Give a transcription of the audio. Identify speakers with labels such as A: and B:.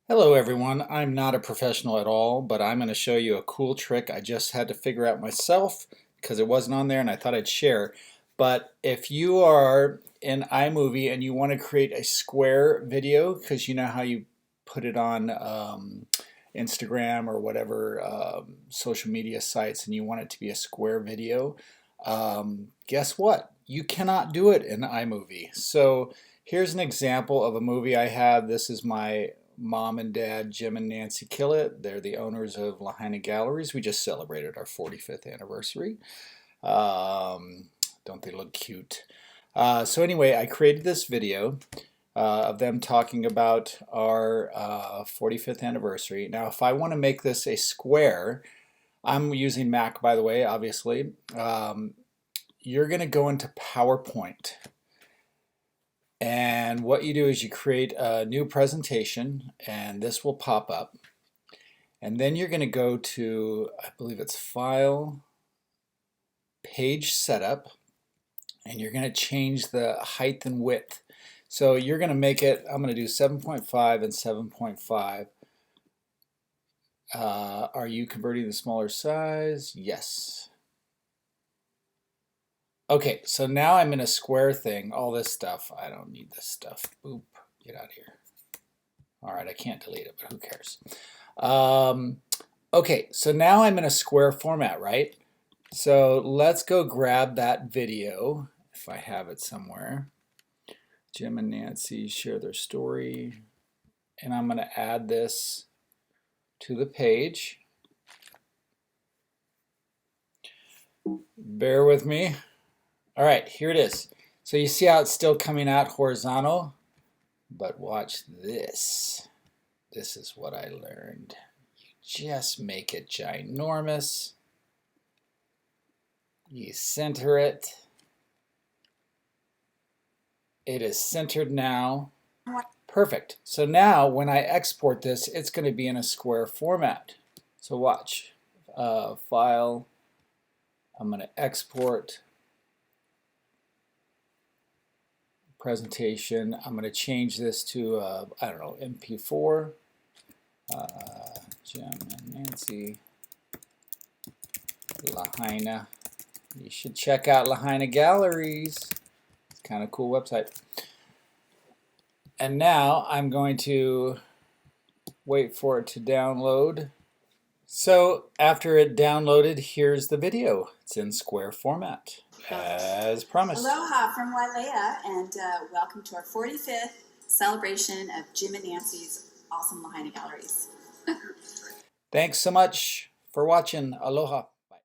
A: Hello everyone, I'm not a professional at all, but I'm going to show you a cool trick I just had to figure out myself because it wasn't on there and I thought I'd share. But if you are in iMovie and you want to create a square video, because you know how you put it on Instagram or whatever social media sites and you want it to be a square video, guess what? You cannot do it in iMovie. So here's an example of a movie I have. This is my mom and dad, Jim and Nancy Killett. They're the owners of Lahaina Galleries. We just celebrated our 45th anniversary. Don't they look cute? So anyway, I created this video of them talking about our 45th anniversary. Now, if I want to make this a square, I'm using Mac, by the way, obviously. You're going to go into PowerPoint. And what you do is you create a new presentation, and this will pop up. And then you're going to go to, I believe it's File, Page Setup, and you're going to change the height and width. So you're going to make it, I'm going to do 7.5 and 7.5. Are you converting the smaller size? Yes. Okay, so now I'm in a square thing. All this stuff, I don't need this stuff. Boop, get out of here. All right, I can't delete it, but who cares? Okay, so now I'm in a square format, right? So let's go grab that video, if I have it somewhere. Jim and Nancy share their story. And I'm going to add this to the page. Bear with me. All right, here it is. So you see how it's still coming out horizontal? But watch this. This is what I learned. You just make it ginormous. You center it. It is centered now. Perfect. So now when I export this, it's going to be in a square format. So watch. File. I'm going to export. Presentation. I'm going to change this to, I don't know, MP4. Jim and Nancy Lahaina. You should check out Lahaina Galleries. It's kind of a cool website. And now I'm going to wait for it to download. So after it downloaded, here's the video. It's in square format, as promised.
B: Aloha from Wailea, and welcome to our 45th celebration of Jim and Nancy's awesome Lahaina Galleries.
A: Thanks so much for watching. Aloha.